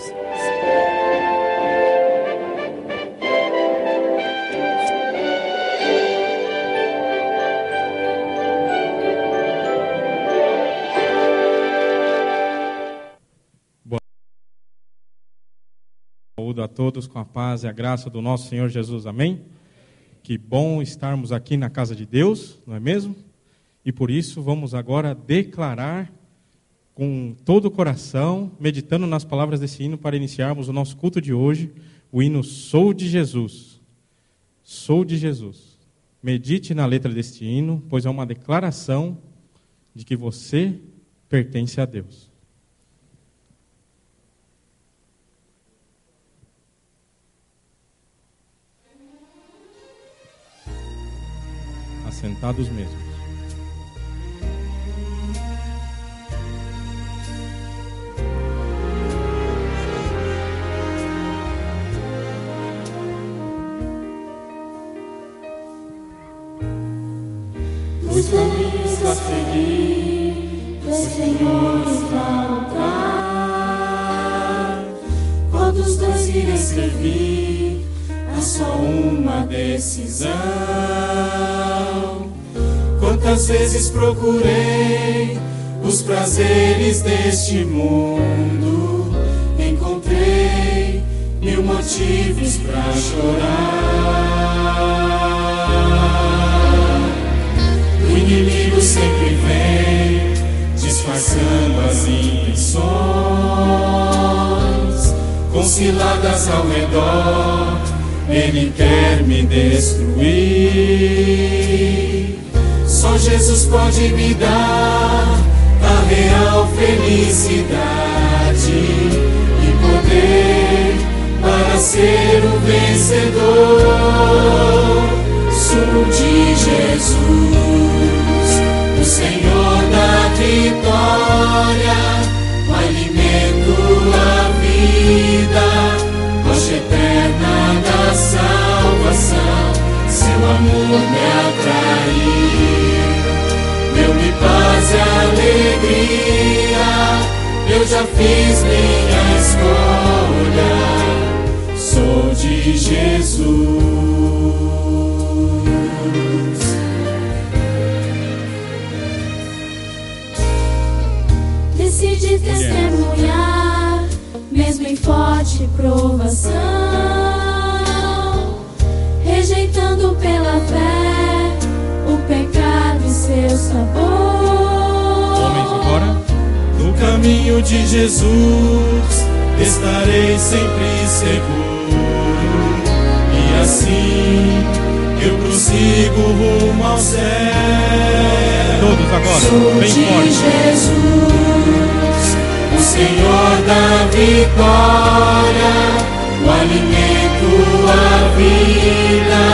Saúdo a todos com a paz e a graça do nosso Senhor Jesus, amém? Que bom estarmos aqui na casa de Deus, não é mesmo? E por isso vamos agora declarar com todo o coração, meditando nas palavras desse hino para iniciarmos o nosso culto de hoje, o hino Sou de Jesus. Sou de Jesus. Medite na letra deste hino, pois é uma declaração de que você pertence a Deus. Assentados mesmos. Os caminhos a seguir, do Senhor exaltar. Qual dos dois irei servir? Há só uma decisão. Quantas vezes procurei os prazeres deste mundo, encontrei 1000 motivos pra chorar. O inimigo sempre vem disfarçando as intenções, com ciladas ao redor. Ele quer me destruir. Só Jesus pode me dar a real felicidade e poder para ser o vencedor. Sou de Jesus, o Senhor da vitória, o alimento, a vida, rocha eterna da salvação. Seu amor me atraiu, deu-me paz e alegria. Eu já fiz minha escolha, sou de Jesus. Decidi testemunhar, mesmo em forte provação, rejeitando pela fé o pecado e seu sabor. Homens, agora. No caminho de Jesus estarei sempre seguro, e assim eu prossigo rumo ao céu. Todos agora, sou bem de forte. Jesus, o Senhor da vitória, o alimento, a vida,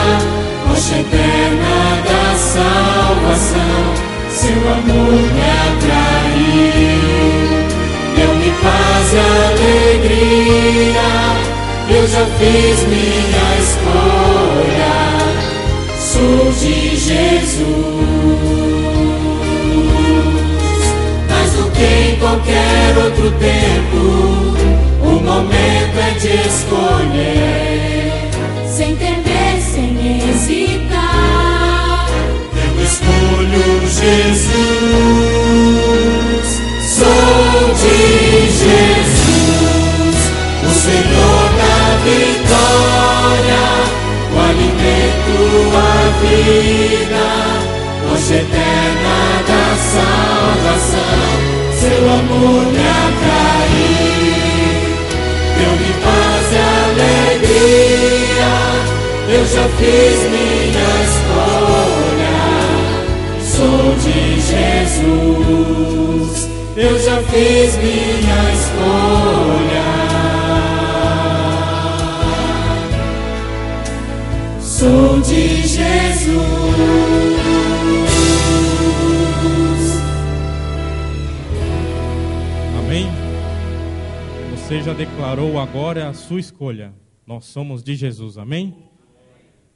rocha eterna da salvação. Seu amor me atraiu, deu-me paz e alegria. Eu já fiz minha escolha, sou de Jesus. Mais do que em qualquer outro tempo, o momento é de escolher, sem temer, sem hesitar. Eu escolho Jesus, sou de Jesus, o Senhor da vitória, o alimento, a vida, rocha eterna da salvação. Seu amor me atraiu, deu-me paz e alegria. Eu já fiz minha escolha, sou de Jesus. Eu já fiz minha escolha, sou de Jesus. Amém? Você já declarou, agora é a sua escolha. Nós somos de Jesus, amém?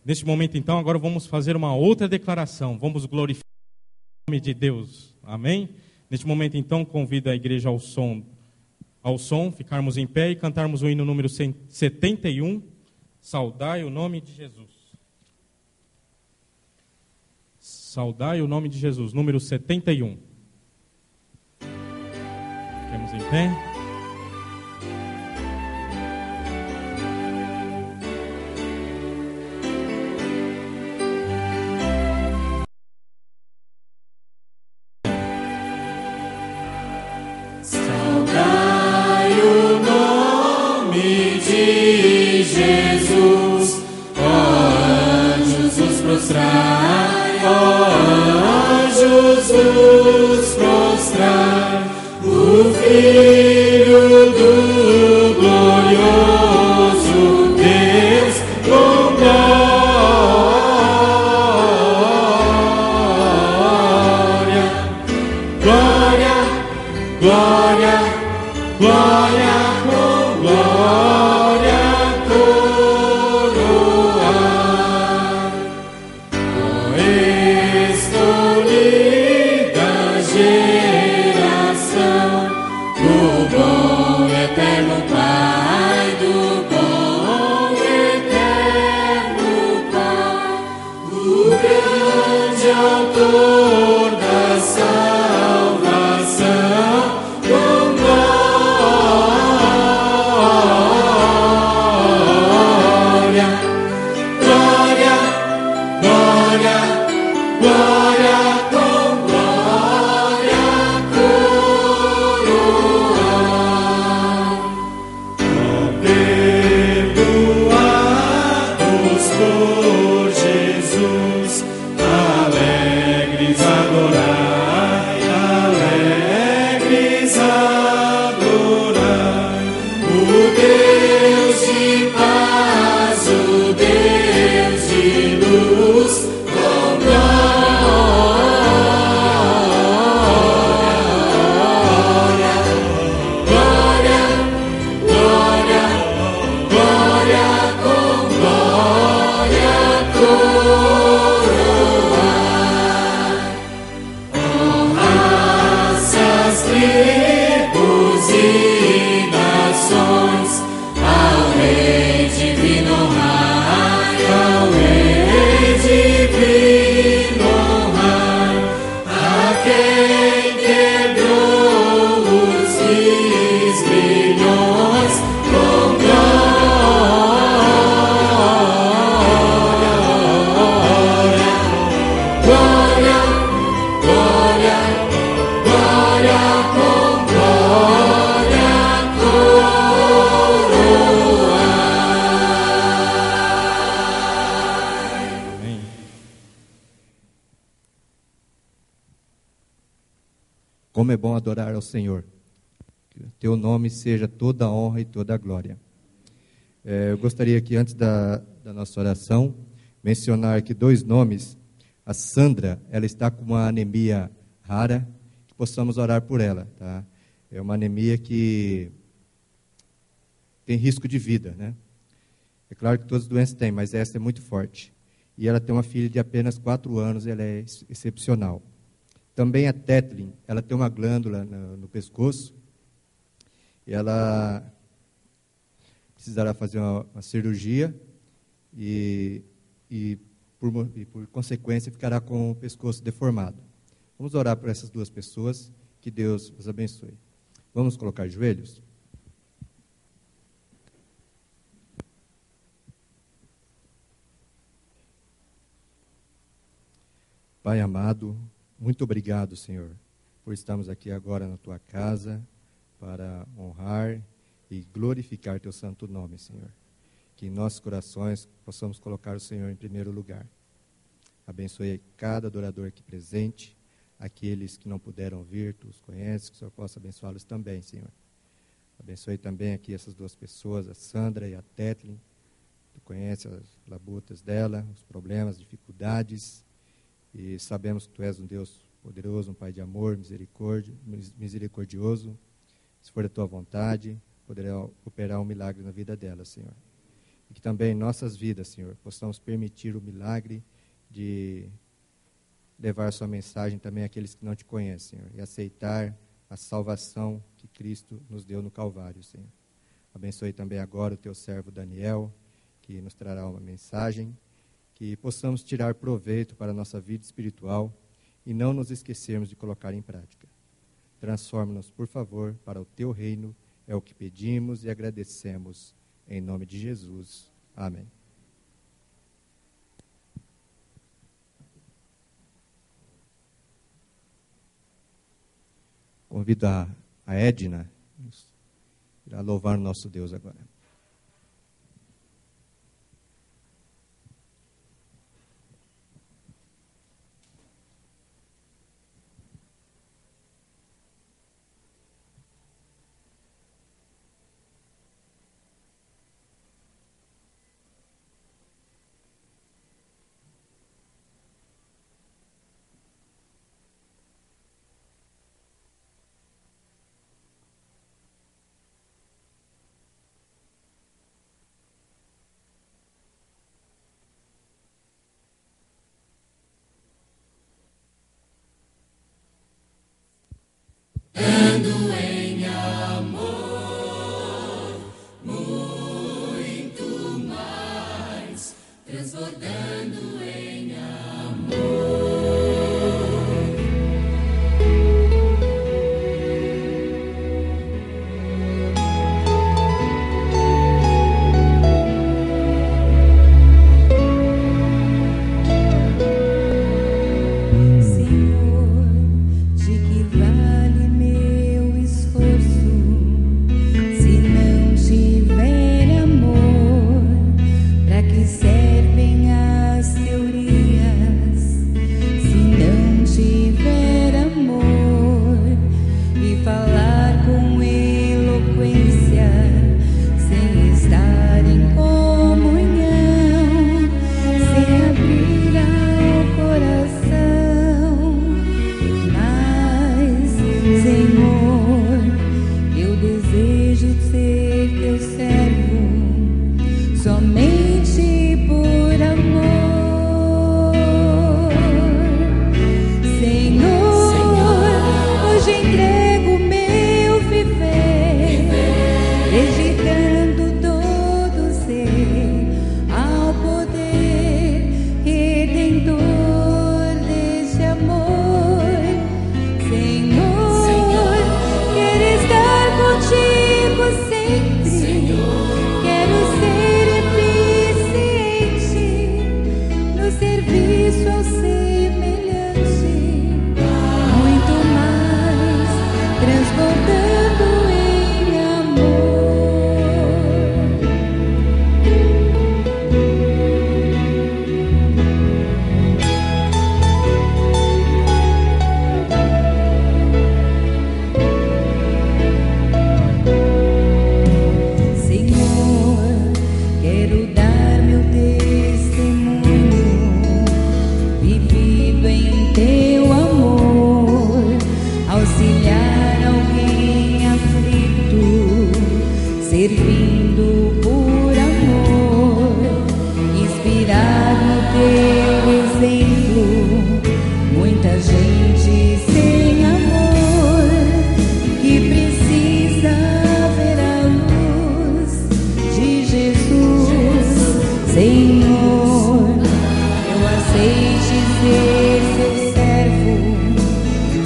Neste momento, então, agora vamos fazer uma outra declaração. Vamos glorificar o nome de Deus, amém? Neste momento, então, convido a igreja ao som ao som, ficarmos em pé e cantarmos o hino número 71, Saudai o nome de Jesus. Saudai o nome de Jesus, número 71. Fiquemos em pé. Como é bom adorar ao Senhor. Que o teu nome seja toda a honra e toda a glória. Eu gostaria que antes da nossa oração, mencionar aqui 2 nomes. A Sandra, ela está com uma anemia rara, que possamos orar por ela. Tá? É uma anemia que tem risco de vida, né? É claro que todas as doenças têm, mas essa é muito forte. E ela tem uma filha de apenas 4 anos, ela é excepcional. Também a Tetlin, ela tem uma glândula no pescoço, e ela precisará fazer uma cirurgia e por consequência ficará com o pescoço deformado. Vamos orar por essas 2 pessoas, que Deus os abençoe. Vamos colocar joelhos? Pai amado, muito obrigado, Senhor, por estarmos aqui agora na Tua casa para honrar e glorificar Teu santo nome, Senhor. Que em nossos corações possamos colocar o Senhor em primeiro lugar. Abençoe cada adorador aqui presente, aqueles que não puderam vir, Tu os conheces, que o Senhor possa abençoá-los também, Senhor. Abençoe também aqui essas 2 pessoas, a Sandra e a Tetlin. Tu conhece as labutas dela, os problemas, as dificuldades. E sabemos que Tu és um Deus poderoso, um Pai de amor, misericordioso. Se for da Tua vontade, poderá operar um milagre na vida dela, Senhor. E que também em nossas vidas, Senhor, possamos permitir o milagre de levar Sua mensagem também àqueles que não Te conhecem, Senhor. E aceitar a salvação que Cristo nos deu no Calvário, Senhor. Abençoe também agora o teu servo Daniel, que nos trará uma mensagem, que possamos tirar proveito para a nossa vida espiritual e não nos esquecermos de colocar em prática. Transforma-nos, por favor, para o teu reino, é o que pedimos e agradecemos, em nome de Jesus. Amém. Convido a Edna a louvar o nosso Deus agora. Ando em amor, muito mais, transbordando em amor.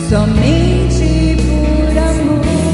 Somente por amor,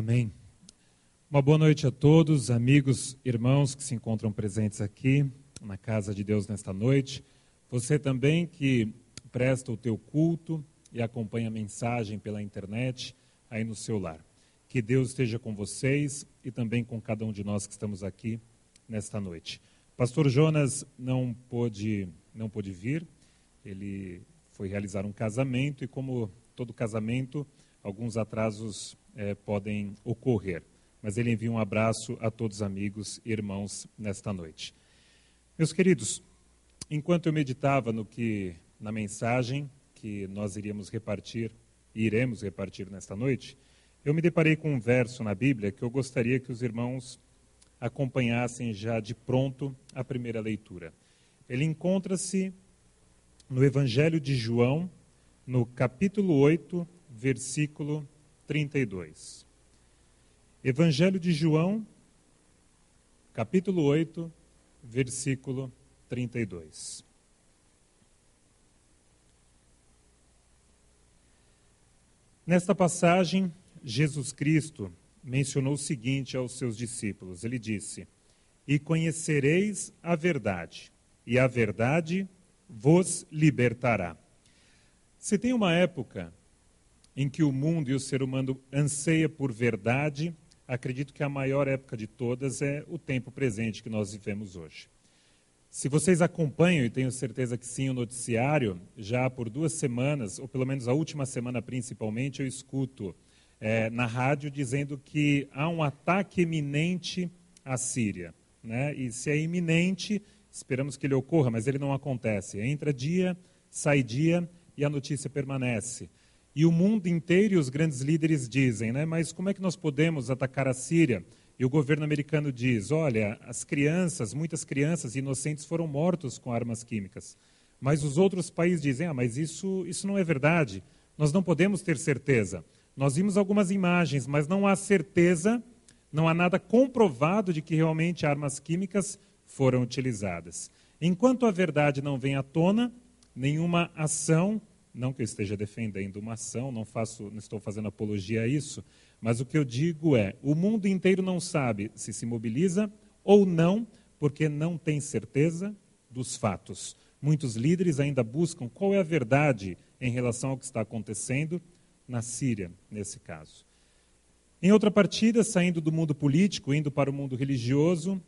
Amém. Uma boa noite a todos, amigos, irmãos que se encontram presentes aqui na casa de Deus nesta noite. Você também que presta o teu culto e acompanha a mensagem pela internet aí no seu lar. Que Deus esteja com vocês e também com cada um de nós que estamos aqui nesta noite. Pastor Jonas não pôde vir, ele foi realizar um casamento e, como todo casamento, alguns atrasos podem ocorrer. Mas ele envia um abraço a todos os amigos e irmãos nesta noite. Meus queridos, enquanto eu meditava na mensagem que nós iremos repartir nesta noite, eu me deparei com um verso na Bíblia que eu gostaria que os irmãos acompanhassem já de pronto a primeira leitura. Ele encontra-se no Evangelho de João, no capítulo 8, versículo 32. Evangelho de João, capítulo 8, versículo 32. Nesta passagem, Jesus Cristo mencionou o seguinte aos seus discípulos. Ele disse: "E conhecereis a verdade, e a verdade vos libertará." Se tem uma época em que o mundo e o ser humano anseia por verdade, acredito que a maior época de todas é o tempo presente que nós vivemos hoje. Se vocês acompanham, e tenho certeza que sim, o noticiário, já por 2 semanas, ou pelo menos a última semana principalmente, eu escuto na rádio dizendo que há um ataque iminente à Síria, né? E se é iminente, esperamos que ele ocorra, mas ele não acontece. Entra dia, sai dia e a notícia permanece. E o mundo inteiro e os grandes líderes dizem, né? Mas como é que nós podemos atacar a Síria? E o governo americano diz: olha, muitas crianças inocentes foram mortos com armas químicas. Mas os outros países dizem: mas isso não é verdade. Nós não podemos ter certeza. Nós vimos algumas imagens, mas não há certeza, não há nada comprovado de que realmente armas químicas foram utilizadas. Enquanto a verdade não vem à tona, nenhuma ação, não que eu esteja defendendo uma ação, não estou fazendo apologia a isso, mas o que eu digo é, o mundo inteiro não sabe se mobiliza ou não, porque não tem certeza dos fatos. Muitos líderes ainda buscam qual é a verdade em relação ao que está acontecendo na Síria, nesse caso. Em outra partida, saindo do mundo político, indo para o mundo religioso,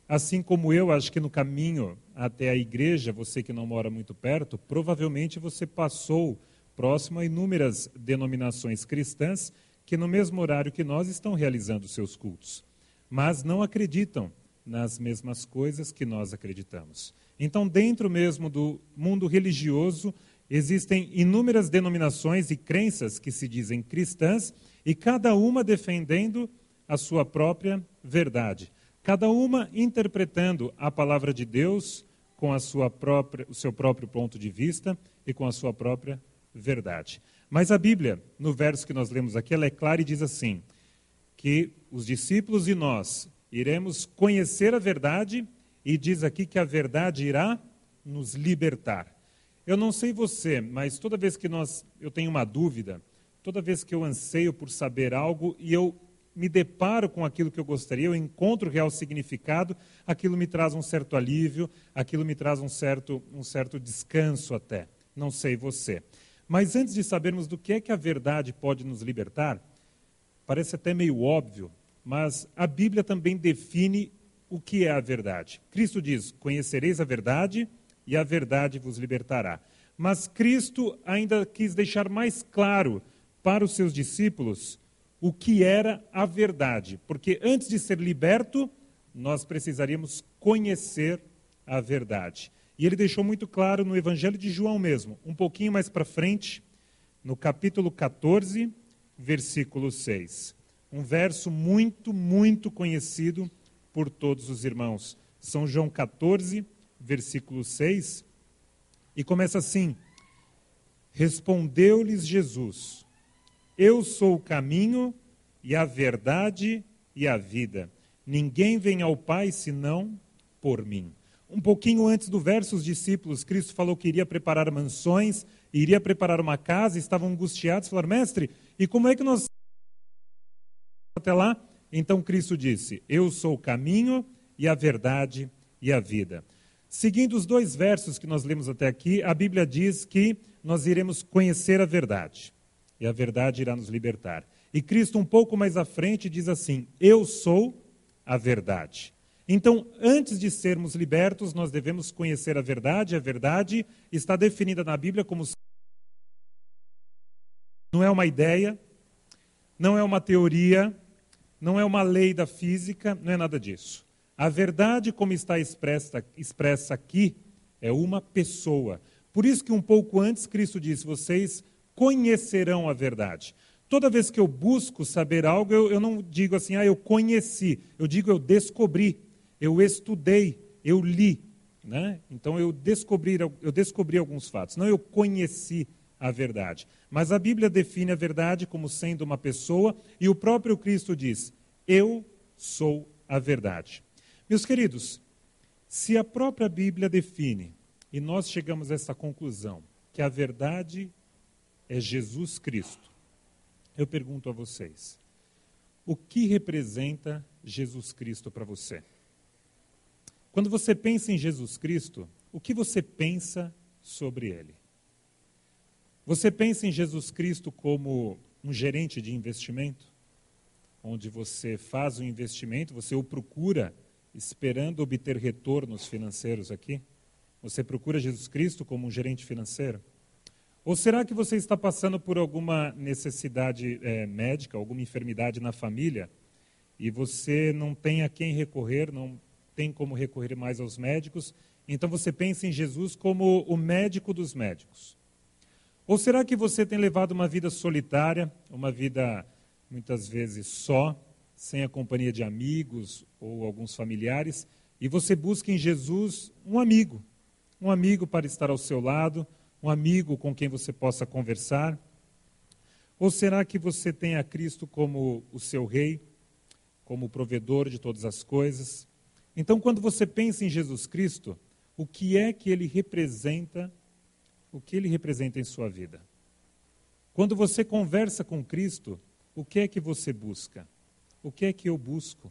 assim como eu, acho que no caminho até a igreja, você que não mora muito perto, provavelmente você passou próximo a inúmeras denominações cristãs que no mesmo horário que nós estão realizando seus cultos, mas não acreditam nas mesmas coisas que nós acreditamos. Então, dentro mesmo do mundo religioso, existem inúmeras denominações e crenças que se dizem cristãs e cada uma defendendo a sua própria verdade. Cada uma interpretando a palavra de Deus com o seu próprio ponto de vista e com a sua própria verdade. Mas a Bíblia, no verso que nós lemos aqui, ela é clara e diz assim, que os discípulos e nós iremos conhecer a verdade e diz aqui que a verdade irá nos libertar. Eu não sei você, mas toda vez que eu tenho uma dúvida, toda vez que eu anseio por saber algo e eu me deparo com aquilo que eu gostaria, eu encontro o real significado, aquilo me traz um certo alívio, aquilo me traz um certo descanso até. Não sei você. Mas antes de sabermos do que é que a verdade pode nos libertar, parece até meio óbvio, mas a Bíblia também define o que é a verdade. Cristo diz: conhecereis a verdade e a verdade vos libertará. Mas Cristo ainda quis deixar mais claro para os seus discípulos o que era a verdade, porque antes de ser liberto, nós precisaríamos conhecer a verdade. E ele deixou muito claro no Evangelho de João mesmo, um pouquinho mais para frente, no capítulo 14, versículo 6. Um verso muito, muito conhecido por todos os irmãos. São João 14, versículo 6, e começa assim: respondeu-lhes Jesus: eu sou o caminho e a verdade e a vida. Ninguém vem ao Pai senão por mim. Um pouquinho antes do verso, os discípulos, Cristo falou que iria preparar mansões, iria preparar uma casa, estavam angustiados, falaram: mestre, e como é que nós Até lá, então Cristo disse: eu sou o caminho e a verdade e a vida. Seguindo os 2 versos que nós lemos até aqui, a Bíblia diz que nós iremos conhecer a verdade, e a verdade irá nos libertar. E Cristo, um pouco mais à frente, diz assim: eu sou a verdade. Então, antes de sermos libertos, nós devemos conhecer a verdade. A verdade está definida na Bíblia como... Não é uma ideia, não é uma teoria, não é uma lei da física, não é nada disso. A verdade, como está expressa aqui, é uma pessoa. Por isso que um pouco antes Cristo disse: vocês conhecerão a verdade. Toda vez que eu busco saber algo, eu não digo assim: eu conheci. Eu digo: eu descobri, eu estudei, eu li. Né? Então eu descobri alguns fatos. Não, eu conheci a verdade. Mas a Bíblia define a verdade como sendo uma pessoa, e o próprio Cristo diz: eu sou a verdade. Meus queridos, se a própria Bíblia define, e nós chegamos a essa conclusão, que a verdade é Jesus Cristo, eu pergunto a vocês: o que representa Jesus Cristo para você? Quando você pensa em Jesus Cristo, o que você pensa sobre Ele? Você pensa em Jesus Cristo como um gerente de investimento? Onde você faz o investimento, você o procura esperando obter retornos financeiros aqui? Você procura Jesus Cristo como um gerente financeiro? Ou será que você está passando por alguma necessidade médica, alguma enfermidade na família, e você não tem a quem recorrer, não tem como recorrer mais aos médicos, então você pensa em Jesus como o médico dos médicos? Ou será que você tem levado uma vida solitária, uma vida muitas vezes só, sem a companhia de amigos ou alguns familiares, e você busca em Jesus um amigo para estar ao seu lado, um amigo com quem você possa conversar? Ou será que você tem a Cristo como o seu rei, como o provedor de todas as coisas? Então, quando você pensa em Jesus Cristo, o que é que ele representa? O que ele representa em sua vida? Quando você conversa com Cristo, o que é que você busca? O que é que eu busco?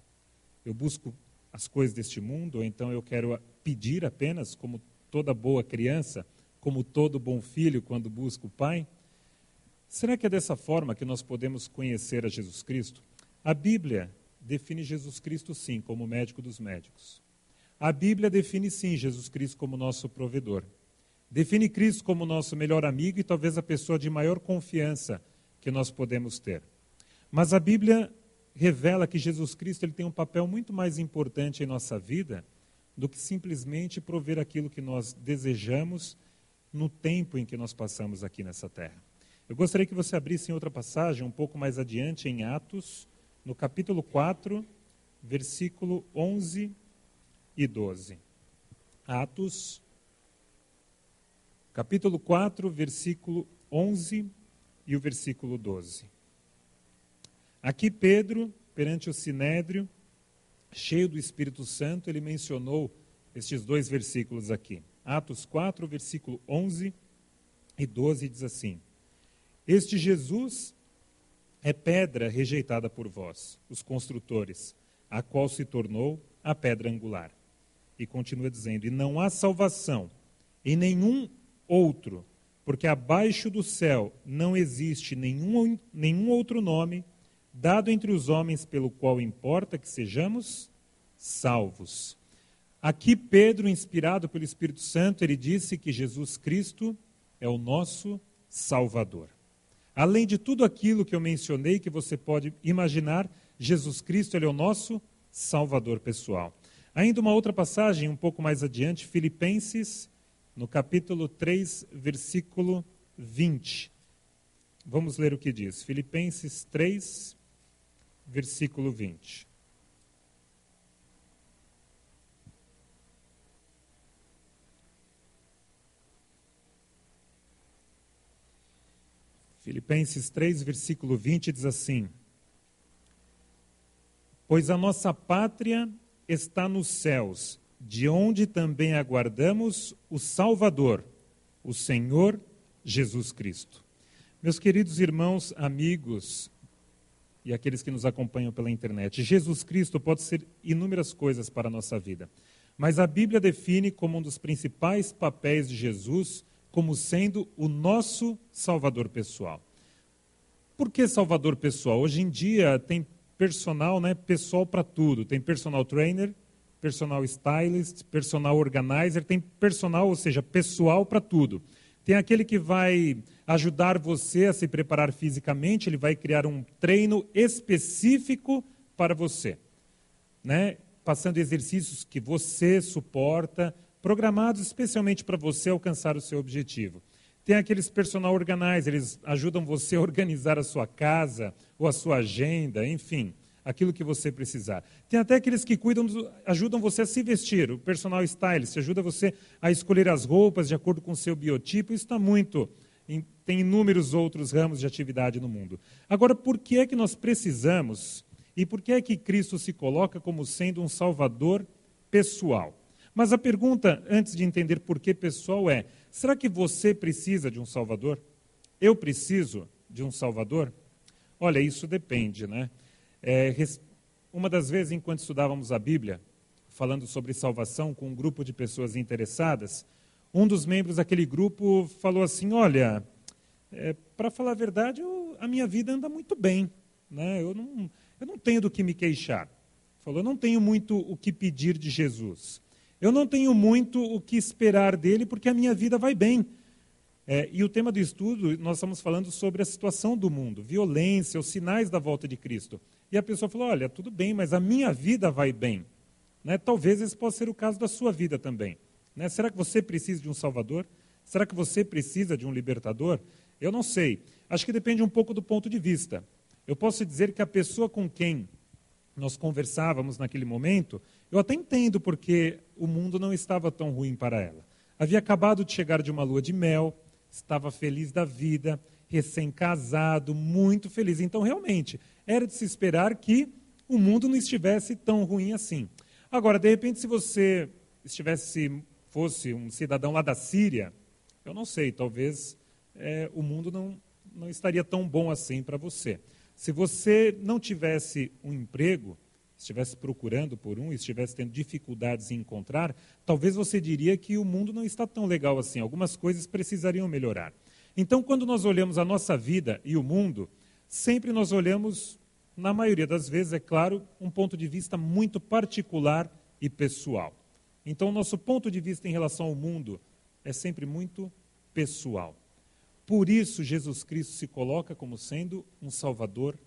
Eu busco as coisas deste mundo, ou então eu quero pedir apenas, como toda boa criança, como todo bom filho quando busca o Pai? Será que é dessa forma que nós podemos conhecer a Jesus Cristo? A Bíblia define Jesus Cristo, sim, como médico dos médicos. A Bíblia define, sim, Jesus Cristo como nosso provedor. Define Cristo como nosso melhor amigo e talvez a pessoa de maior confiança que nós podemos ter. Mas a Bíblia revela que Jesus Cristo ele tem um papel muito mais importante em nossa vida do que simplesmente prover aquilo que nós desejamos no tempo em que nós passamos aqui nessa terra. Eu gostaria que você abrisse em outra passagem, um pouco mais adiante, em Atos, no capítulo 4, versículo 11 e 12. Atos, capítulo 4, versículo 11 e o versículo 12. Aqui Pedro, perante o Sinédrio, cheio do Espírito Santo, ele mencionou estes 2 versículos aqui. Atos 4, versículo 11 e 12 diz assim: este Jesus é pedra rejeitada por vós, os construtores, a qual se tornou a pedra angular. E continua dizendo: e não há salvação em nenhum outro, porque abaixo do céu não existe nenhum outro nome dado entre os homens pelo qual importa que sejamos salvos. Aqui Pedro, inspirado pelo Espírito Santo, ele disse que Jesus Cristo é o nosso Salvador. Além de tudo aquilo que eu mencionei, que você pode imaginar, Jesus Cristo ele é o nosso Salvador pessoal. Ainda uma outra passagem, um pouco mais adiante, Filipenses, no capítulo 3, versículo 20. Vamos ler o que diz. Filipenses 3, versículo 20. Filipenses 3, versículo 20 diz assim: pois a nossa pátria está nos céus, de onde também aguardamos o Salvador, o Senhor Jesus Cristo. Meus queridos irmãos, amigos, e aqueles que nos acompanham pela internet. Jesus Cristo pode ser inúmeras coisas para a nossa vida, mas a Bíblia define como um dos principais papéis de Jesus como sendo o nosso Salvador pessoal. Por que Salvador pessoal? Hoje em dia tem personal, pessoal para tudo. Tem personal trainer, personal stylist, personal organizer, tem personal, ou seja, pessoal para tudo. Tem aquele que vai ajudar você a se preparar fisicamente, ele vai criar um treino específico para você, passando exercícios que você suporta, programados especialmente para você alcançar o seu objetivo. Tem aqueles personal organizers, eles ajudam você a organizar a sua casa, ou a sua agenda, enfim, aquilo que você precisar. Tem até aqueles que ajudam você a se vestir, o personal stylist, ajuda você a escolher as roupas de acordo com o seu biotipo. Isso está tem inúmeros outros ramos de atividade no mundo. Agora, por que é que nós precisamos, e por que é que Cristo se coloca como sendo um salvador pessoal? Mas a pergunta, antes de entender por que pessoal, é: será que você precisa de um salvador? Eu preciso de um salvador? Olha, isso depende, uma das vezes, enquanto estudávamos a Bíblia, falando sobre salvação com um grupo de pessoas interessadas, um dos membros daquele grupo falou assim: olha, para falar a verdade, a minha vida anda muito bem, eu não tenho do que me queixar. Falou: eu não tenho muito o que pedir de Jesus. Eu não tenho muito o que esperar dele, porque a minha vida vai bem. E o tema do estudo, nós estamos falando sobre a situação do mundo, violência, os sinais da volta de Cristo. E a pessoa falou: olha, tudo bem, mas a minha vida vai bem. Talvez esse possa ser o caso da sua vida também. Será que você precisa de um Salvador? Será que você precisa de um libertador? Eu não sei. Acho que depende um pouco do ponto de vista. Eu posso dizer que a pessoa com quem nós conversávamos naquele momento, eu até entendo porque o mundo não estava tão ruim para ela. Havia acabado de chegar de uma lua de mel, estava feliz da vida, recém-casado, muito feliz. Então, realmente, era de se esperar que o mundo não estivesse tão ruim assim. Agora, de repente, se você fosse um cidadão lá da Síria, eu não sei, talvez o mundo não estaria tão bom assim para você. Se você não tivesse um emprego, estivesse procurando por um, estivesse tendo dificuldades em encontrar, talvez você diria que o mundo não está tão legal assim, algumas coisas precisariam melhorar. Então, quando nós olhamos a nossa vida e o mundo, sempre nós olhamos, na maioria das vezes, é claro, um ponto de vista muito particular e pessoal. Então, o nosso ponto de vista em relação ao mundo é sempre muito pessoal. Por isso, Jesus Cristo se coloca como sendo um Salvador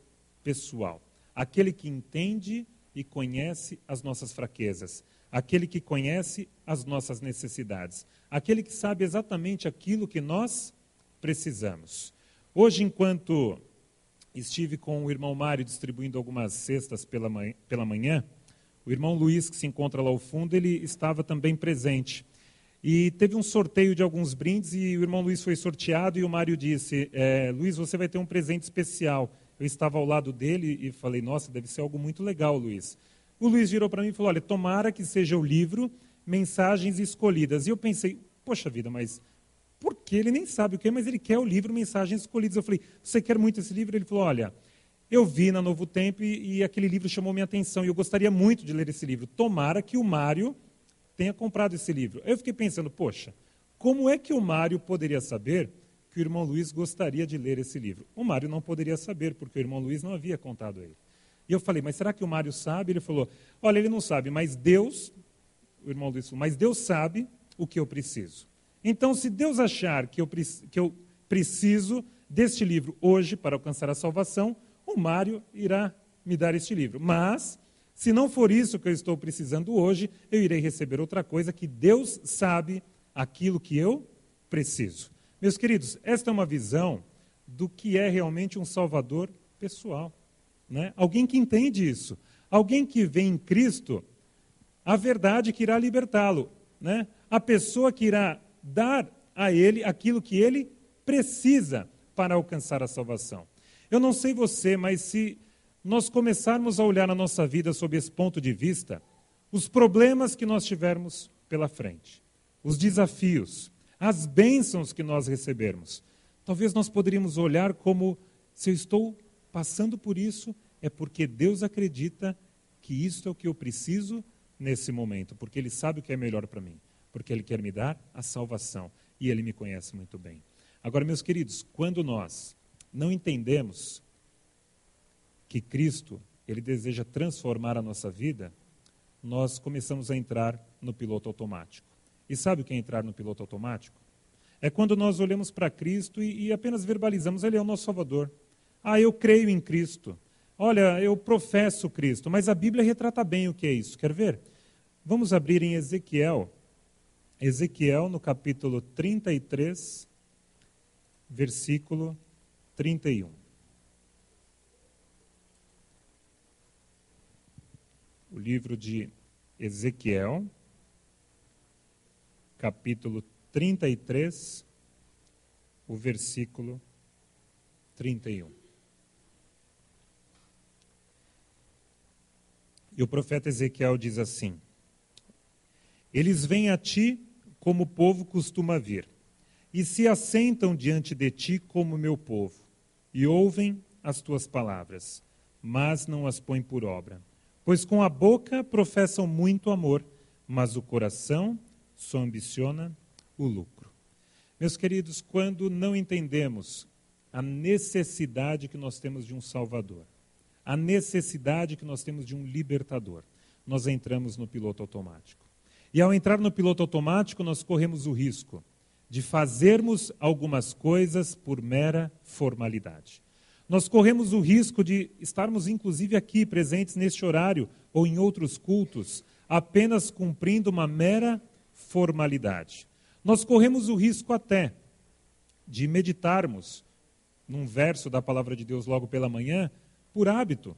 pessoal. Aquele que entende e conhece as nossas fraquezas. Aquele que conhece as nossas necessidades. Aquele que sabe exatamente aquilo que nós precisamos. Hoje, enquanto estive com o irmão Mário distribuindo algumas cestas pela manhã, o irmão Luiz, que se encontra lá ao fundo, ele estava também presente. E teve um sorteio de alguns brindes e o irmão Luiz foi sorteado e o Mário disse: Luiz, você vai ter um presente especial. Eu estava ao lado dele e falei: nossa, deve ser algo muito legal, Luiz. O Luiz virou para mim e falou: olha, tomara que seja o livro Mensagens Escolhidas. E eu pensei: poxa vida, mas por que ele nem sabe o que é, mas ele quer o livro Mensagens Escolhidas. Eu falei: você quer muito esse livro? Ele falou: olha, eu vi na Novo Tempo e aquele livro chamou minha atenção e eu gostaria muito de ler esse livro. Tomara que o Mário tenha comprado esse livro. Eu fiquei pensando: poxa, como é que o Mário poderia saber que o irmão Luiz gostaria de ler esse livro? O Mário não poderia saber, porque o irmão Luiz não havia contado a ele. E eu falei: mas será que o Mário sabe? Ele falou: olha, ele não sabe, mas Deus, o irmão Luiz falou, mas Deus sabe o que eu preciso. Então, se Deus achar que eu preciso deste livro hoje para alcançar a salvação, o Mário irá me dar este livro. Mas, se não for isso que eu estou precisando hoje, eu irei receber outra coisa, que Deus sabe aquilo que eu preciso. Meus queridos, esta é uma visão do que é realmente um Salvador pessoal. Alguém que entende isso. Alguém que vê em Cristo a verdade que irá libertá-lo. A pessoa que irá dar a ele aquilo que ele precisa para alcançar a salvação. Eu não sei você, mas se nós começarmos a olhar a nossa vida sob esse ponto de vista, os problemas que nós tivermos pela frente, os desafios, as bênçãos que nós recebermos, talvez nós poderíamos olhar como: se eu estou passando por isso, é porque Deus acredita que isso é o que eu preciso nesse momento, porque Ele sabe o que é melhor para mim, porque Ele quer me dar a salvação e Ele me conhece muito bem. Agora, meus queridos, quando nós não entendemos que Cristo, Ele deseja transformar a nossa vida, nós começamos a entrar no piloto automático. E sabe o que é entrar no piloto automático? É quando nós olhamos para Cristo e apenas verbalizamos, Ele é o nosso Salvador. Ah, eu creio em Cristo. Olha, eu professo Cristo. Mas a Bíblia retrata bem o que é isso. Quer ver? Vamos abrir em Ezequiel. Ezequiel, no capítulo 33, versículo 31. O livro de Ezequiel, capítulo 33, o versículo 31. E o profeta Ezequiel diz assim: eles vêm a ti como o povo costuma vir, e se assentam diante de ti como meu povo, e ouvem as tuas palavras, mas não as põem por obra. Pois com a boca professam muito amor, mas o coração só ambiciona o lucro. Meus queridos, quando não entendemos a necessidade que nós temos de um Salvador, a necessidade que nós temos de um libertador, nós entramos no piloto automático. E ao entrar no piloto automático, nós corremos o risco de fazermos algumas coisas por mera formalidade. Nós corremos o risco de estarmos, inclusive, aqui presentes neste horário ou em outros cultos, apenas cumprindo uma mera formalidade. Nós corremos o risco até de meditarmos num verso da palavra de Deus logo pela manhã, por hábito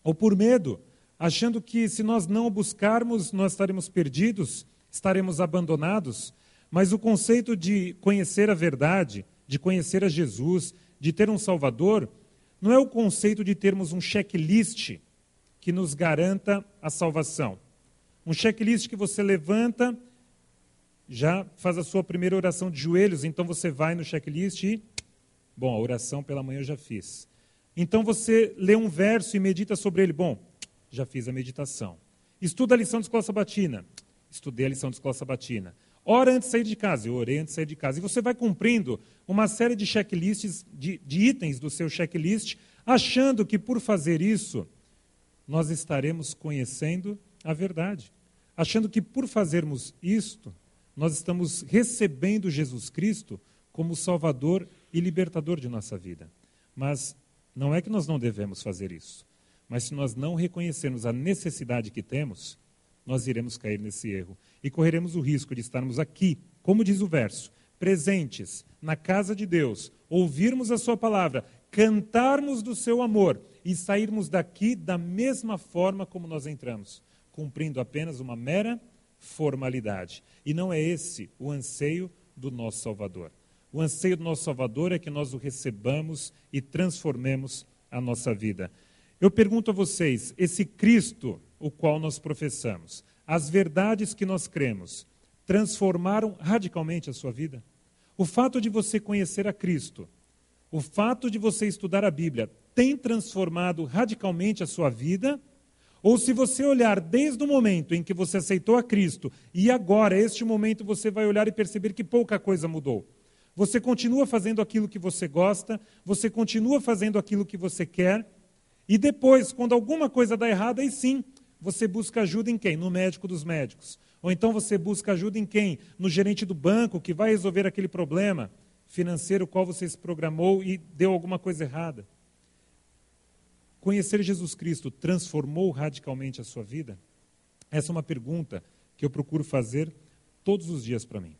ou por medo, achando que se nós não o buscarmos, nós estaremos perdidos, estaremos abandonados. Mas o conceito de conhecer a verdade, de conhecer a Jesus, de ter um Salvador, não é o conceito de termos um checklist que nos garanta a salvação. Um checklist que você levanta, já faz a sua primeira oração de joelhos, então você vai no checklist e, bom, a oração pela manhã eu já fiz. Então você lê um verso e medita sobre ele, bom, já fiz a meditação. Estuda a lição de escola sabatina, estudei a lição de escola sabatina. Ora antes de sair de casa, eu orei antes de sair de casa. E você vai cumprindo uma série de checklists, de itens do seu checklist, achando que por fazer isso, nós estaremos conhecendo a verdade. Achando que por fazermos isto, nós estamos recebendo Jesus Cristo como Salvador e Libertador de nossa vida. Mas não é que nós não devemos fazer isso. Mas se nós não reconhecermos a necessidade que temos, nós iremos cair nesse erro. E correremos o risco de estarmos aqui, como diz o verso, presentes na casa de Deus, ouvirmos a sua palavra, cantarmos do seu amor e sairmos daqui da mesma forma como nós entramos, cumprindo apenas uma mera formalidade. E não é esse o anseio do nosso Salvador. O anseio do nosso Salvador é que nós o recebamos e transformemos a nossa vida. Eu pergunto a vocês, esse Cristo, o qual nós professamos, as verdades que nós cremos, transformaram radicalmente a sua vida? O fato de você conhecer a Cristo, o fato de você estudar a Bíblia, tem transformado radicalmente a sua vida? Ou se você olhar desde o momento em que você aceitou a Cristo, e agora, este momento, você vai olhar e perceber que pouca coisa mudou. Você continua fazendo aquilo que você gosta, você continua fazendo aquilo que você quer, e depois, quando alguma coisa dá errado, aí sim, você busca ajuda em quem? No médico dos médicos. Ou então você busca ajuda em quem? No gerente do banco, que vai resolver aquele problema financeiro qual você se programou e deu alguma coisa errada. Conhecer Jesus Cristo transformou radicalmente a sua vida? Essa é uma pergunta que eu procuro fazer todos os dias para mim.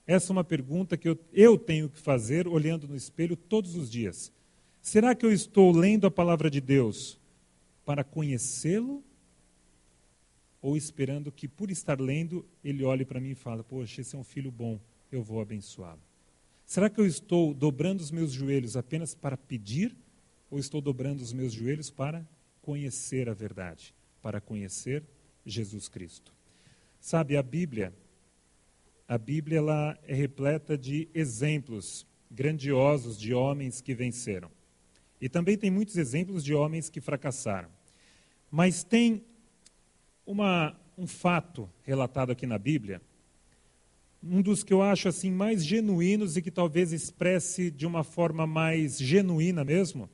Essa é uma pergunta que eu tenho que fazer olhando no espelho todos os dias. Será que eu estou lendo a palavra de Deus para conhecê-lo? Ou esperando que, por estar lendo, ele olhe para mim e fale, poxa, esse é um filho bom, eu vou abençoá-lo. Será que eu estou dobrando os meus joelhos apenas para pedir? Ou estou dobrando os meus joelhos para conhecer a verdade, para conhecer Jesus Cristo? Sabe, a Bíblia ela é repleta de exemplos grandiosos de homens que venceram. E também tem muitos exemplos de homens que fracassaram. Mas tem um fato relatado aqui na Bíblia, um dos que eu acho assim mais genuínos e que talvez expresse de uma forma mais genuína mesmo,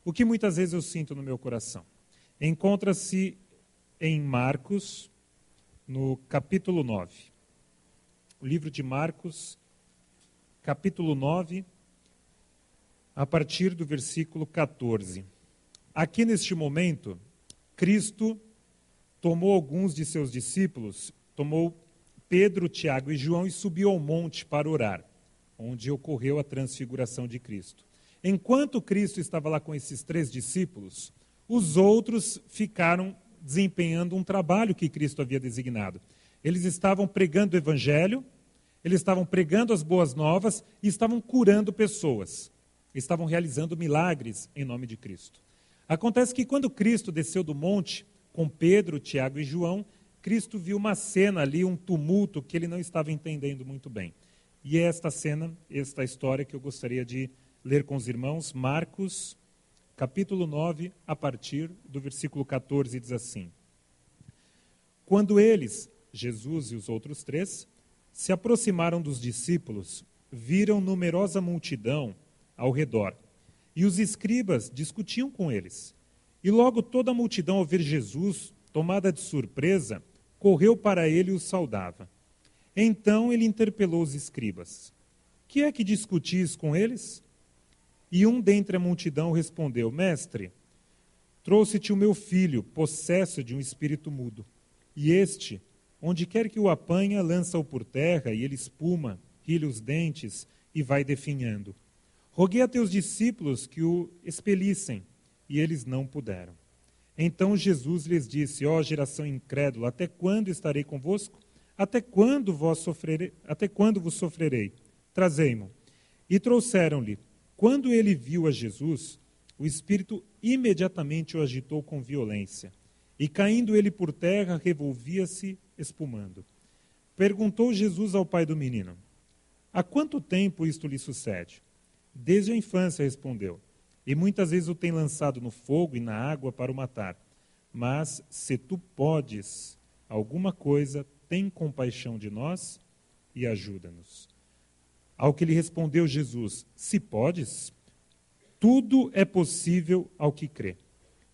o que muitas vezes eu sinto no meu coração. Encontra-se em Marcos, no capítulo 9. O livro de Marcos, capítulo 9, a partir do versículo 14. Aqui neste momento, Cristo tomou alguns de seus discípulos, tomou Pedro, Tiago e João e subiu ao monte para orar, onde ocorreu a transfiguração de Cristo. Enquanto Cristo estava lá com esses 3 discípulos, os outros ficaram desempenhando um trabalho que Cristo havia designado. Eles estavam pregando o evangelho, eles estavam pregando as boas novas e estavam curando pessoas. Estavam realizando milagres em nome de Cristo. Acontece que quando Cristo desceu do monte com Pedro, Tiago e João, Cristo viu uma cena ali, um tumulto que ele não estava entendendo muito bem. E é esta cena, esta história que eu gostaria de ler com os irmãos. Marcos, capítulo 9, a partir do versículo 14, diz assim: Quando eles, Jesus e os outros 3, se aproximaram dos discípulos, viram numerosa multidão ao redor, e os escribas discutiam com eles. E logo toda a multidão, ao ver Jesus, tomada de surpresa, correu para ele e o saudava. Então ele interpelou os escribas: Que é que discutis com eles? E um dentre a multidão respondeu: Mestre, trouxe-te o meu filho, possesso de um espírito mudo. E este, onde quer que o apanha, lança-o por terra, e ele espuma, rilha os dentes e vai definhando. Roguei a teus discípulos que o expelissem, e eles não puderam. Então Jesus lhes disse: Ó geração incrédula, até quando estarei convosco? Até quando vos sofrerei? Trazei-mo. E trouxeram-lhe. Quando ele viu a Jesus, o espírito imediatamente o agitou com violência. E caindo ele por terra, revolvia-se, espumando. Perguntou Jesus ao pai do menino: Há quanto tempo isto lhe sucede? Desde a infância, respondeu. E muitas vezes o tem lançado no fogo e na água para o matar. Mas, se tu podes alguma coisa, tem compaixão de nós e ajuda-nos. Ao que lhe respondeu Jesus: Se podes, tudo é possível ao que crê.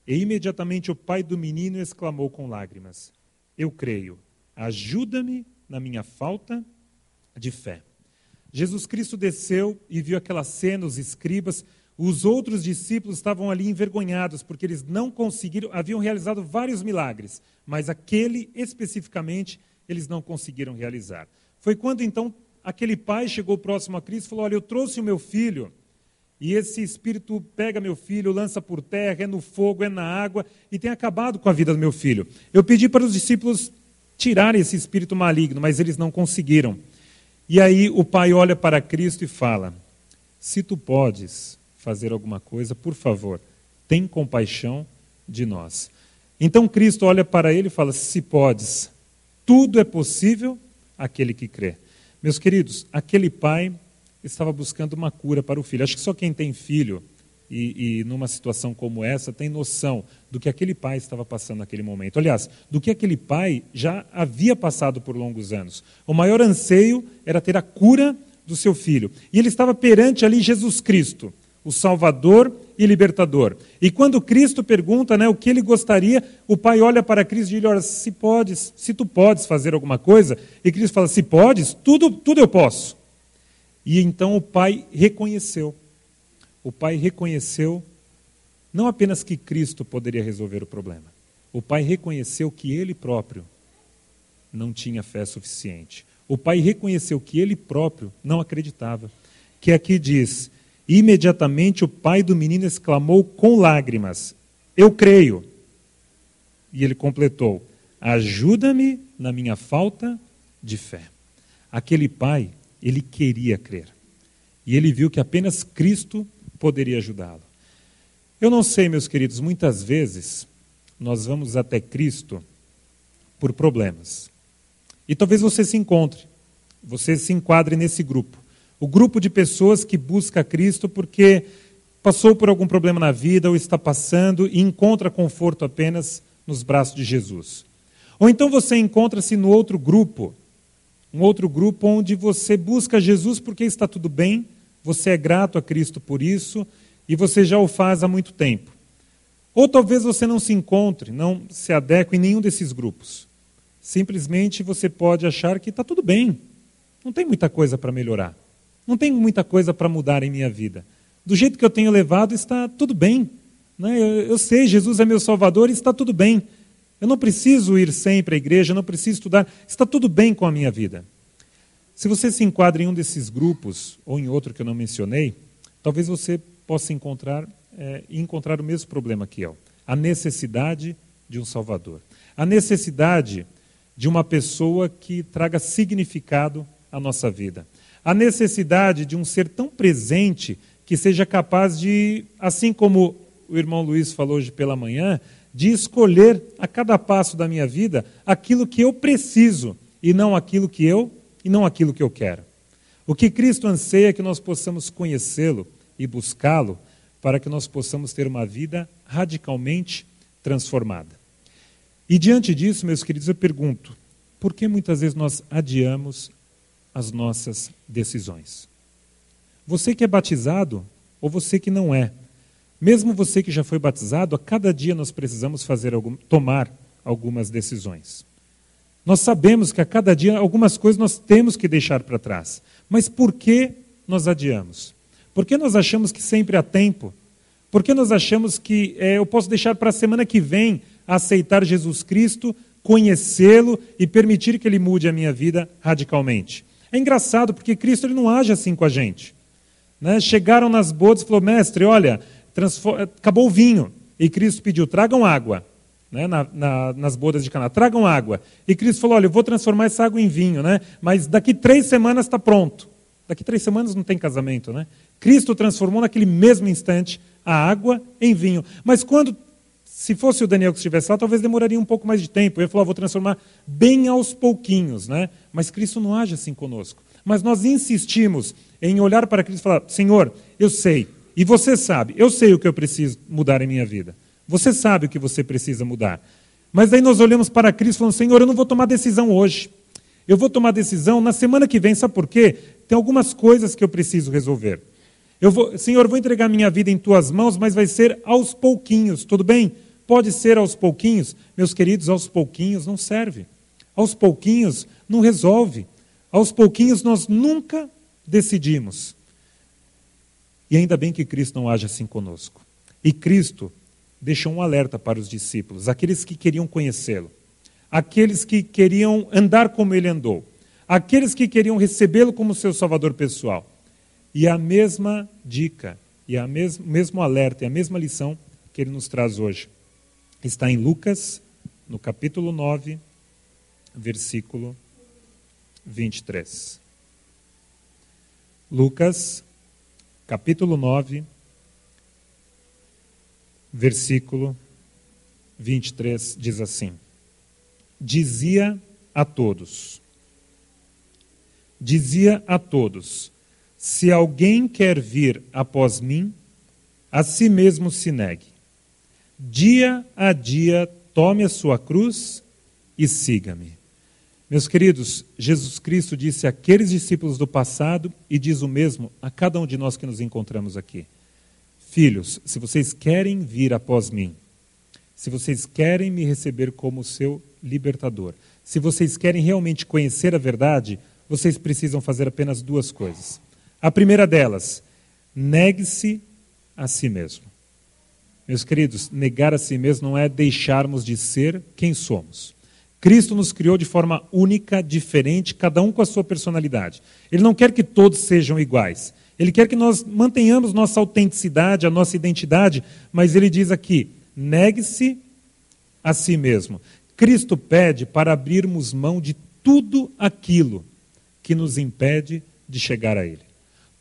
E imediatamente o pai do menino exclamou com lágrimas: Eu creio, ajuda-me na minha falta de fé. Jesus Cristo desceu e viu aquela cena, os escribas. Os outros discípulos estavam ali envergonhados, porque eles não conseguiram, haviam realizado vários milagres, mas aquele especificamente eles não conseguiram realizar. Foi quando então aquele pai chegou próximo a Cristo e falou: Olha, eu trouxe o meu filho, e esse espírito pega meu filho, lança por terra, é no fogo, é na água, e tem acabado com a vida do meu filho. Eu pedi para os discípulos tirarem esse espírito maligno, mas eles não conseguiram. E aí o pai olha para Cristo e fala: Se tu podes fazer alguma coisa, por favor, tem compaixão de nós. Então Cristo olha para ele e fala: Se podes, tudo é possível àquele que crê. Meus queridos, aquele pai estava buscando uma cura para o filho. Acho que só quem tem filho e numa situação como essa tem noção do que aquele pai estava passando naquele momento. Aliás, do que aquele pai já havia passado por longos anos. O maior anseio era ter a cura do seu filho. E ele estava perante ali Jesus Cristo, o Salvador e Libertador. E quando Cristo pergunta, o que ele gostaria, o pai olha para Cristo e diz: Olha, se tu podes fazer alguma coisa, e Cristo fala: Se podes, tudo eu posso. E então o pai reconheceu. O pai reconheceu não apenas que Cristo poderia resolver o problema. O pai reconheceu que ele próprio não tinha fé suficiente. O pai reconheceu que ele próprio não acreditava. Que aqui diz: Imediatamente o pai do menino exclamou com lágrimas: Eu creio. E ele completou: Ajuda-me na minha falta de fé. Aquele pai, ele queria crer. E ele viu que apenas Cristo poderia ajudá-lo. Eu não sei, meus queridos, muitas vezes nós vamos até Cristo por problemas. E talvez você se enquadre nesse grupo. O grupo de pessoas que busca Cristo porque passou por algum problema na vida ou está passando e encontra conforto apenas nos braços de Jesus. Ou então você encontra-se no outro grupo, um outro grupo onde você busca Jesus porque está tudo bem, você é grato a Cristo por isso e você já o faz há muito tempo. Ou talvez você não se encontre, não se adeque em nenhum desses grupos. Simplesmente você pode achar que está tudo bem, não tem muita coisa para melhorar, não tem muita coisa para mudar em minha vida. Do jeito que eu tenho levado está tudo bem. Né? Eu sei, Jesus é meu Salvador e está tudo bem. Eu não preciso ir sempre à igreja, eu não preciso estudar, está tudo bem com a minha vida. Se você se enquadra em um desses grupos, ou em outro que eu não mencionei, talvez você possa encontrar o mesmo problema que eu. A necessidade de um Salvador. A necessidade de uma pessoa que traga significado à nossa vida. A necessidade de um ser tão presente que seja capaz de, assim como o irmão Luiz falou hoje pela manhã, de escolher a cada passo da minha vida aquilo que eu preciso e não aquilo que eu quero. O que Cristo anseia é que nós possamos conhecê-lo e buscá-lo para que nós possamos ter uma vida radicalmente transformada. E diante disso, meus queridos, eu pergunto, por que muitas vezes nós adiamos as nossas decisões? Você que é batizado ou você que não é, mesmo você que já foi batizado, a cada dia nós precisamos tomar algumas decisões. Nós sabemos que a cada dia algumas coisas nós temos que deixar para trás. Mas por que nós adiamos? Por que nós achamos que sempre há tempo? Por que nós achamos que eu posso deixar para a semana que vem aceitar Jesus Cristo, conhecê-lo e permitir que ele mude a minha vida radicalmente? É engraçado porque Cristo ele não age assim com a gente. Né? Chegaram nas bodas e falou, mestre, olha, acabou o vinho. E Cristo pediu, tragam água. Né? Nas bodas de Caná, tragam água. E Cristo falou, olha, eu vou transformar essa água em vinho, né? Mas daqui 3 semanas está pronto. Daqui 3 semanas não tem casamento, né? Cristo transformou naquele mesmo instante a água em vinho. Mas se fosse o Daniel que estivesse lá, talvez demoraria um pouco mais de tempo. Eu ia falar, vou transformar bem aos pouquinhos, né? Mas Cristo não age assim conosco. Mas nós insistimos em olhar para Cristo e falar, Senhor, eu sei, e você sabe, eu sei o que eu preciso mudar em minha vida. Você sabe o que você precisa mudar. Mas daí nós olhamos para Cristo e falamos, Senhor, eu não vou tomar decisão hoje. Eu vou tomar decisão na semana que vem, sabe por quê? Tem algumas coisas que eu preciso resolver. Senhor, eu vou entregar minha vida em tuas mãos, mas vai ser aos pouquinhos, tudo bem? Pode ser aos pouquinhos. Meus queridos, aos pouquinhos não serve. Aos pouquinhos não resolve. Aos pouquinhos nós nunca decidimos. E ainda bem que Cristo não age assim conosco. E Cristo deixou um alerta para os discípulos, aqueles que queriam conhecê-lo, aqueles que queriam andar como ele andou, aqueles que queriam recebê-lo como seu Salvador pessoal. E a mesma dica, e o mesmo alerta, e a mesma lição que ele nos traz hoje, está em Lucas, no capítulo 9, versículo 23. Lucas, capítulo 9, versículo 23, diz assim: Dizia a todos, se alguém quer vir após mim, a si mesmo se negue. Dia a dia tome a sua cruz e siga-me. Meus queridos, Jesus Cristo disse àqueles discípulos do passado e diz o mesmo a cada um de nós que nos encontramos aqui. Filhos, se vocês querem vir após mim, se vocês querem me receber como seu libertador, se vocês querem realmente conhecer a verdade, vocês precisam fazer apenas 2 coisas. A primeira delas, negue-se a si mesmo. Meus queridos, negar a si mesmo não é deixarmos de ser quem somos. Cristo nos criou de forma única, diferente, cada um com a sua personalidade. Ele não quer que todos sejam iguais. Ele quer que nós mantenhamos nossa autenticidade, a nossa identidade, mas ele diz aqui, negue-se a si mesmo. Cristo pede para abrirmos mão de tudo aquilo que nos impede de chegar a Ele.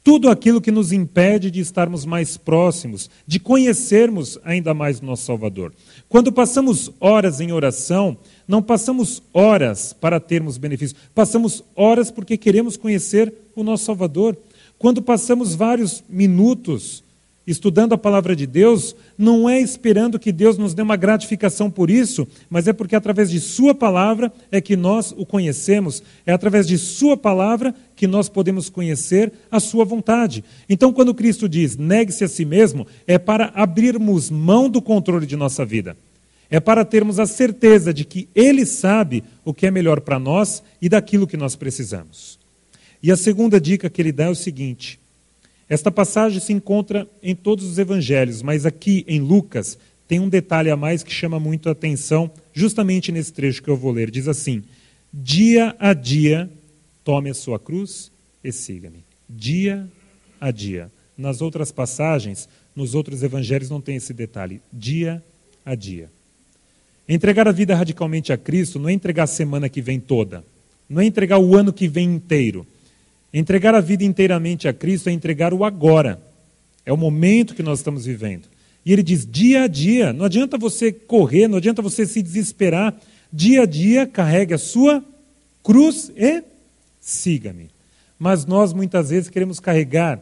Tudo aquilo que nos impede de estarmos mais próximos, de conhecermos ainda mais o nosso Salvador. Quando passamos horas em oração, não passamos horas para termos benefícios, passamos horas porque queremos conhecer o nosso Salvador. Quando passamos vários minutos estudando a palavra de Deus, não é esperando que Deus nos dê uma gratificação por isso, mas é porque através de sua palavra é que nós o conhecemos, é através de sua palavra que nós podemos conhecer a sua vontade. Então, quando Cristo diz, negue-se a si mesmo, é para abrirmos mão do controle de nossa vida. É para termos a certeza de que Ele sabe o que é melhor para nós e daquilo que nós precisamos. E a segunda dica que ele dá é o seguinte: esta passagem se encontra em todos os evangelhos, mas aqui em Lucas tem um detalhe a mais que chama muito a atenção, justamente nesse trecho que eu vou ler. Diz assim: dia a dia, tome a sua cruz e siga-me. Dia a dia. Nas outras passagens, nos outros evangelhos não tem esse detalhe. Dia a dia. Entregar a vida radicalmente a Cristo não é entregar a semana que vem toda, não é entregar o ano que vem inteiro. Entregar a vida inteiramente a Cristo é entregar o agora, é o momento que nós estamos vivendo. E ele diz, dia a dia, não adianta você correr, não adianta você se desesperar, dia a dia carregue a sua cruz e siga-me. Mas nós muitas vezes queremos carregar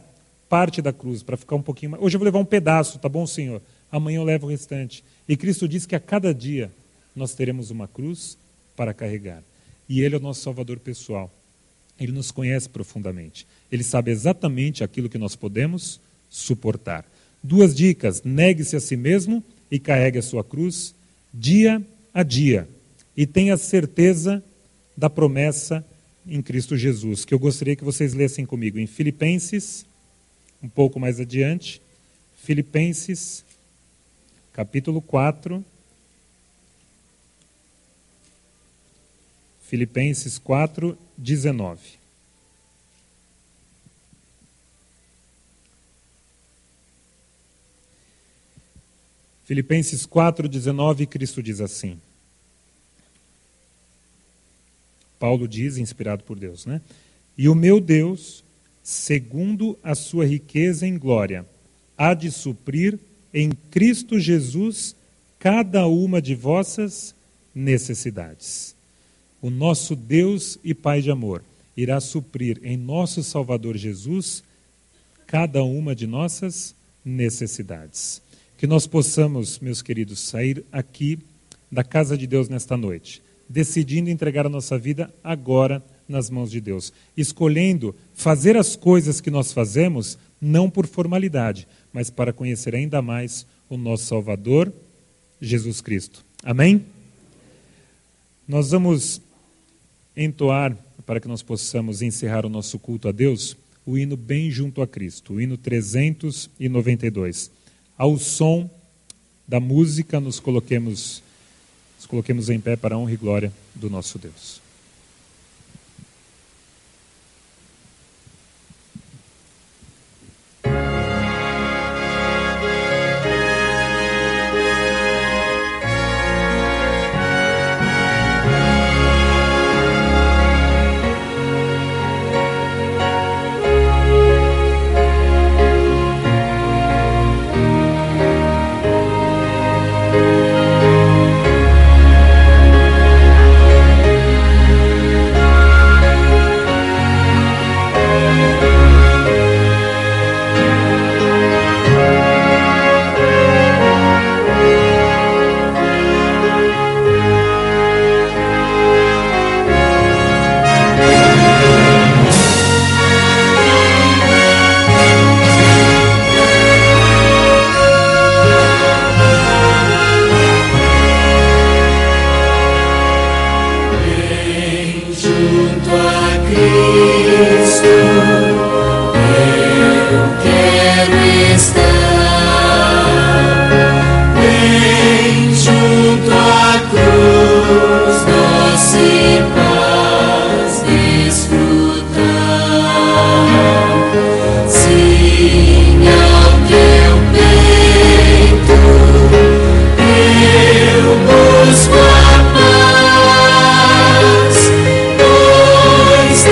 parte da cruz para ficar um pouquinho mais. Hoje eu vou levar um pedaço, tá bom, Senhor? Amanhã eu levo o restante. E Cristo diz que a cada dia nós teremos uma cruz para carregar. E Ele é o nosso Salvador pessoal. Ele nos conhece profundamente. Ele sabe exatamente aquilo que nós podemos suportar. 2 dicas: negue-se a si mesmo e carregue a sua cruz dia a dia. E tenha certeza da promessa em Cristo Jesus, que eu gostaria que vocês lessem comigo em Filipenses, um pouco mais adiante. Filipenses, capítulo 4. Filipenses 4, 19. Filipenses 4, 19, Cristo diz assim. Paulo diz, inspirado por Deus, né? E o meu Deus, segundo a sua riqueza em glória, há de suprir em Cristo Jesus cada uma de vossas necessidades. O nosso Deus e Pai de amor irá suprir em nosso Salvador Jesus cada uma de nossas necessidades. Que nós possamos, meus queridos, sair aqui da casa de Deus nesta noite, decidindo entregar a nossa vida agora nas mãos de Deus, escolhendo fazer as coisas que nós fazemos não por formalidade, mas para conhecer ainda mais o nosso Salvador, Jesus Cristo. Amém? Nós vamos entoar, para que nós possamos encerrar o nosso culto a Deus, o hino Bem Junto a Cristo, o hino 392. Ao som da música, nos coloquemos em pé para a honra e glória do nosso Deus. Busco a paz, pois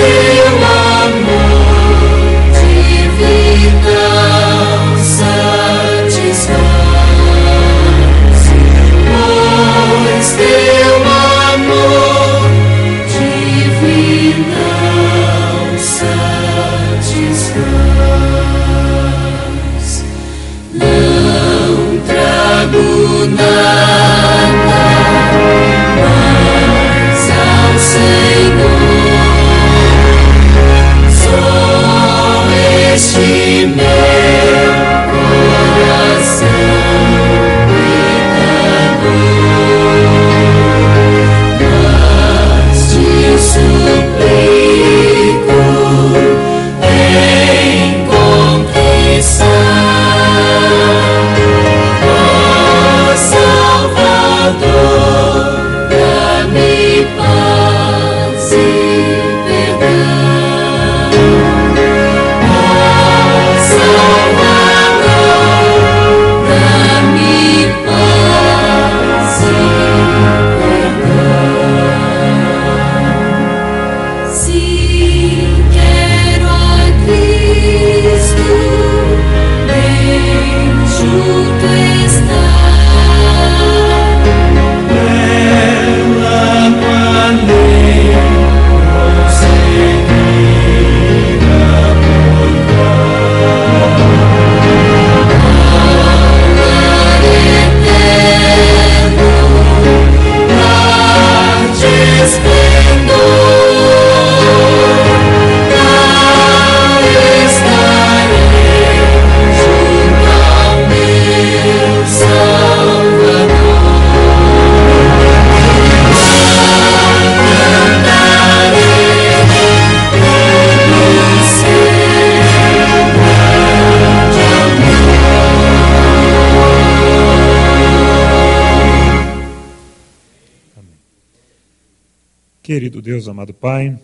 Querido Deus, amado Pai,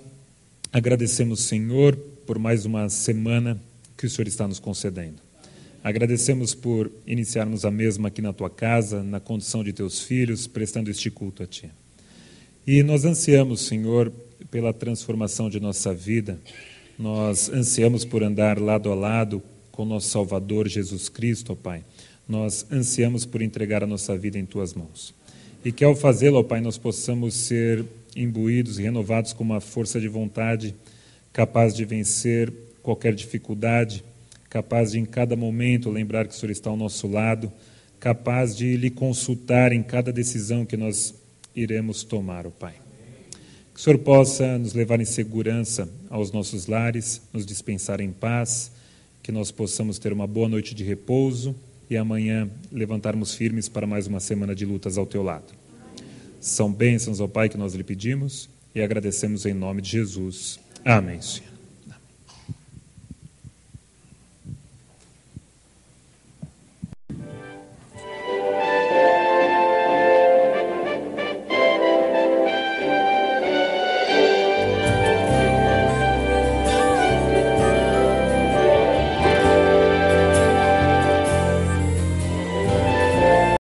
agradecemos, Senhor, por mais uma semana que o Senhor está nos concedendo. Agradecemos por iniciarmos a mesma aqui na Tua casa, na condição de Teus filhos, prestando este culto a Ti. E nós ansiamos, Senhor, pela transformação de nossa vida. Nós ansiamos por andar lado a lado com nosso Salvador Jesus Cristo, ó Pai. Nós ansiamos por entregar a nossa vida em Tuas mãos. E que ao fazê-lo, ó Pai, nós possamos ser imbuídos e renovados com uma força de vontade capaz de vencer qualquer dificuldade, capaz de em cada momento lembrar que o Senhor está ao nosso lado, capaz de lhe consultar em cada decisão que nós iremos tomar, ó Pai. Que o Senhor possa nos levar em segurança aos nossos lares, nos dispensar em paz, que nós possamos ter uma boa noite de repouso e amanhã levantarmos firmes para mais uma semana de lutas ao Teu lado. São bênçãos, ó Pai, que nós lhe pedimos e agradecemos em nome de Jesus. Amém, Senhor.